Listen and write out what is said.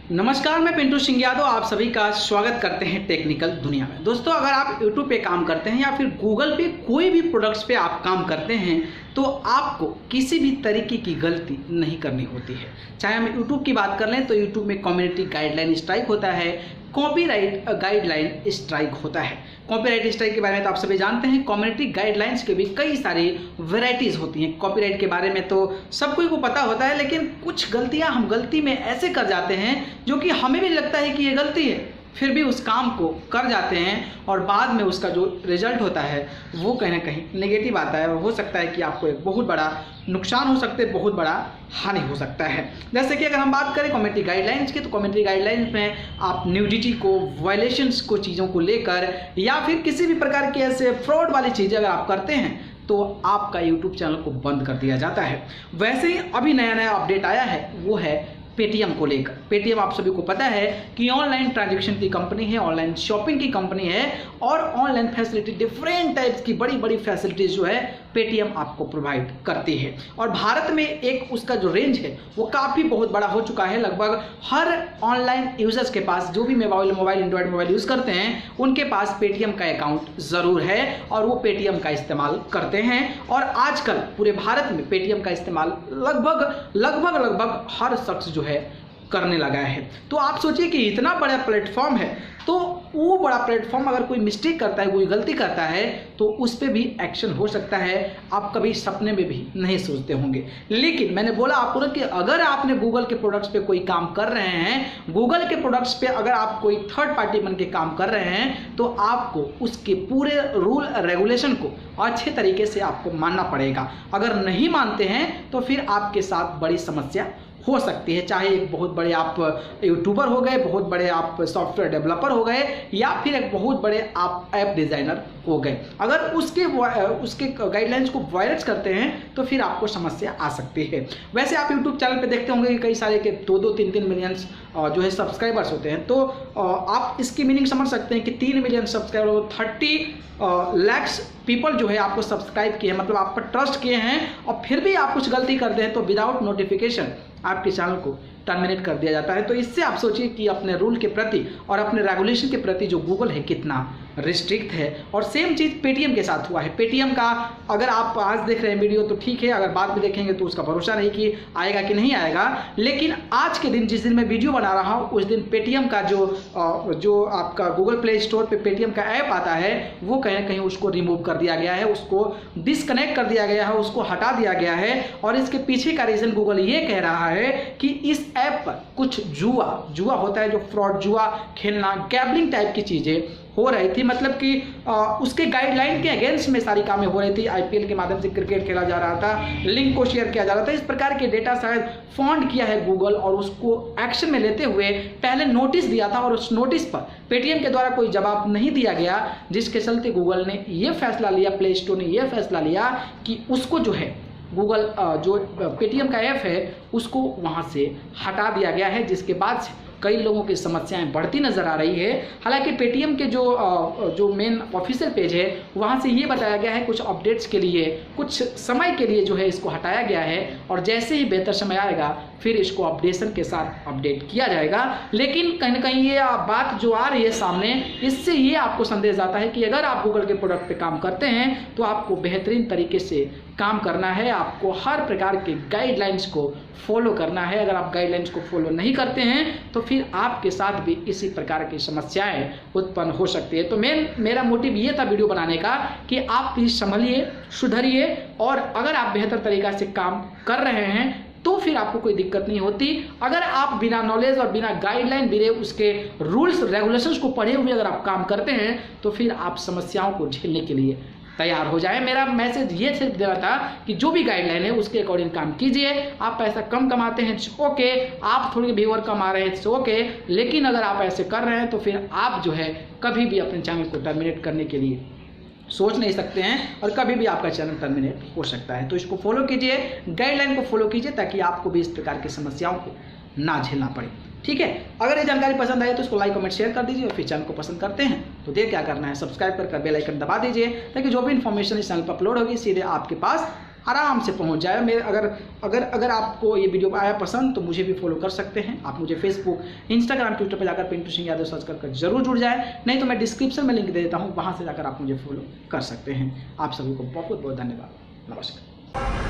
नमस्कार, मैं पिंटू सिंह यादव आप सभी का स्वागत करते हैं टेक्निकल दुनिया में। दोस्तों, अगर आप YouTube पे काम करते हैं या फिर Google पे कोई भी प्रोडक्ट्स पे आप काम करते हैं तो आपको किसी भी तरीके की गलती नहीं करनी होती है। चाहे हम YouTube की बात कर लें तो YouTube में कम्युनिटी गाइडलाइन स्ट्राइक होता है, कॉपीराइट गाइडलाइन स्ट्राइक होता है। कॉपीराइट स्ट्राइक के बारे में तो आप सभी जानते हैं। कम्युनिटी गाइडलाइंस के भी कई सारी वैरायटीज होती हैं। कॉपीराइट के बारे में तो सब कोई को पता होता है, लेकिन कुछ गलतियां हम गलती में ऐसे कर जाते हैं जो कि हमें भी लगता है कि ये गलती है, फिर भी उस काम को कर जाते हैं और बाद में उसका जो रिजल्ट होता है वो कहीं ना कहीं नेगेटिव आता है और हो सकता है कि आपको एक बहुत बड़ा नुकसान हो सकता है, बहुत बड़ा हानि हो सकता है। जैसे कि अगर हम बात करें कम्युनिटी गाइडलाइंस की, तो कम्युनिटी गाइडलाइंस में आप न्यूडिटी को, वायलेशंस को, चीज़ों को लेकर या फिर किसी भी प्रकार की ऐसे फ्रॉड वाली चीज़ें अगर आप करते हैं तो आपका यूट्यूब चैनल को बंद कर दिया जाता है। वैसे ही अभी नया अपडेट आया है, वो है पेटीएम को लेकर। पेटीएम आप सभी को पता है कि ऑनलाइन ट्रांजैक्शन की कंपनी है, ऑनलाइन शॉपिंग की कंपनी है और ऑनलाइन फैसिलिटी, डिफरेंट टाइप्स की बड़ी बड़ी फैसिलिटीज जो है पेटीएम आपको प्रोवाइड करती है। और भारत में एक उसका जो रेंज है वो काफ़ी बहुत बड़ा हो चुका है। लगभग हर ऑनलाइन यूजर्स के पास, जो भी मोबाइल एंड्रॉयड मोबाइल यूज़ करते हैं, उनके पास पेटीएम का अकाउंट ज़रूर है और वो पेटीएम का इस्तेमाल करते हैं। और आजकल पूरे भारत में पेटीएम का इस्तेमाल लगभग हर शख्स जो है करने लगा है। तो आप सोचिए कि इतना बड़ा प्लेटफॉर्म है, तो वो बड़ा प्लेटफॉर्म अगर कोई मिस्टेक करता है, कोई गलती करता है तो उस पर भी एक्शन हो सकता है। आप कभी सपने में भी नहीं सोचते होंगे। लेकिन मैंने बोला आपको ना कि अगर आपने गूगल के प्रोडक्ट्स पे कोई काम कर रहे हैं, गूगल के प्रोडक्ट्स पे अगर आप कोई थर्ड पार्टी बन के काम कर रहे हैं, तो आपको उसके पूरे रूल रेगुलेशन को अच्छे तरीके से आपको मानना पड़ेगा। अगर नहीं मानते हैं तो फिर आपके साथ बड़ी समस्या हो सकती है। चाहे एक बहुत बड़े आप यूट्यूबर हो गए, बहुत बड़े आप सॉफ्टवेयर डेवलपर हो गए या फिर एक बहुत बड़े आप ऐप डिज़ाइनर हो गए, अगर उसके गाइडलाइंस को वायलेट करते हैं तो फिर आपको समस्या आ सकती है। वैसे आप यूट्यूब चैनल पे देखते होंगे कि कई सारे के 2-2, 3-3 मिलियंस जो है सब्सक्राइबर्स होते हैं। तो आप इसकी मीनिंग समझ सकते हैं कि 3 मिलियन सब्सक्राइबर, 30 lakhs पीपल जो है आपको सब्सक्राइब किए हैं, मतलब आप पर ट्रस्ट किए हैं, और फिर भी आप कुछ गलती कर दें तो विदाउट नोटिफिकेशन आपके चैनल को टर्मिनेट कर दिया जाता है। तो इससे आप सोचिए कि अपने रूल के प्रति और अपने रेगुलेशन के प्रति जो गूगल है कितना रिस्ट्रिक्ट है। और सेम चीज़ पेटीएम के साथ हुआ है। पेटीएम का अगर आप आज देख रहे हैं वीडियो तो ठीक है, अगर बाद में देखेंगे तो उसका भरोसा नहीं कि आएगा कि नहीं आएगा। लेकिन आज के दिन, जिस दिन मैं वीडियो बना रहा हूँ, उस दिन पेटीएम का जो आपका गूगल प्ले स्टोर पे पेटीएम का ऐप आता है वो कहीं ना कहीं उसको रिमूव कर दिया गया है, उसको डिस्कनेक्ट कर दिया गया है, उसको हटा दिया गया है। और इसके पीछे का रीज़न गूगल ये कह रहा है कि इस ऐप पर कुछ जुआ होता है, जो फ्रॉड, जुआ खेलना, गैम्बलिंग टाइप की चीज़ें हो रही थी। मतलब कि उसके गाइडलाइन के अगेंस्ट में सारी कामें हो रही थी। आईपीएल के माध्यम से क्रिकेट खेला जा रहा था, लिंक को शेयर किया जा रहा था, इस प्रकार के डेटा शायद फाउंड किया है गूगल और उसको एक्शन में लेते हुए पहले नोटिस दिया था और उस नोटिस पर पेटीएम के द्वारा कोई जवाब नहीं दिया गया, जिसके चलते गूगल ने ये फैसला लिया, प्ले स्टोर ने यह फैसला लिया कि उसको जो है गूगल जो पेटीएम का ऐप है उसको वहाँ से हटा दिया गया है, जिसके बाद से कई लोगों की समस्याएं बढ़ती नज़र आ रही है। हालांकि पेटीएम के जो मेन ऑफिशियल पेज है वहाँ से ये बताया गया है कुछ अपडेट्स के लिए, कुछ समय के लिए जो है इसको हटाया गया है और जैसे ही बेहतर समय आएगा फिर इसको अपडेशन के साथ अपडेट किया जाएगा। लेकिन कहीं ना कहीं ये बात जो आ रही है सामने, इससे ये आपको संदेश आता है कि अगर आप गूगल के प्रोडक्ट पे काम करते हैं तो आपको बेहतरीन तरीके से काम करना है, आपको हर प्रकार के गाइडलाइंस को फॉलो करना है। अगर आप गाइडलाइंस को फॉलो नहीं करते हैं तो फिर आपके साथ भी इसी प्रकार की समस्याएं उत्पन्न हो सकती है। तो मेरा मोटिव ये था वीडियो बनाने का कि आप प्लीज़ संभलिए, सुधरिए और अगर आप बेहतर तरीक़ा से काम कर रहे हैं तो फिर आपको कोई दिक्कत नहीं होती। अगर आप बिना नॉलेज और बिना गाइडलाइन, बिना उसके रूल्स रेगुलेशंस को पढ़े हुए अगर आप काम करते हैं तो फिर आप समस्याओं को झेलने के लिए तैयार हो जाए। मेरा मैसेज ये सिर्फ देना था कि जो भी गाइडलाइन है उसके अकॉर्डिंग काम कीजिए। आप पैसा कम कमाते हैं ओके, आप थोड़ी व्यूअर कम आ रहे हैं ओके, लेकिन अगर आप ऐसे कर रहे हैं तो फिर आप जो है कभी भी अपने चैनल को टर्मिनेट करने के लिए सोच नहीं सकते हैं और कभी भी आपका चैनल टर्मिनेट हो सकता है। तो इसको फॉलो कीजिए, गाइडलाइन को फॉलो कीजिए ताकि आपको भी इस प्रकार की समस्याओं को ना झेलना पड़े। ठीक है, अगर ये जानकारी पसंद आए तो इसको लाइक कमेंट शेयर कर दीजिए और फिर चैनल को पसंद करते हैं तो देर क्या करना है, सब्सक्राइब कर बेल आइकन दबा दीजिए ताकि जो भी इन्फॉर्मेशन इस चैनल पर अपलोड होगी सीधे आपके पास आराम से पहुंच जाए। मेरे अगर आपको ये वीडियो आया पसंद तो मुझे भी फॉलो कर सकते हैं। आप मुझे फेसबुक, इंस्टाग्राम, ट्विटर पर जाकर पिंटू सिंह यादव सर्च कर जरूर जुड़ जाए, नहीं तो मैं डिस्क्रिप्शन में लिंक दे देता हूँ, वहाँ से जाकर आप मुझे फॉलो कर सकते हैं। आप सभी को बहुत बहुत धन्यवाद। नमस्कार।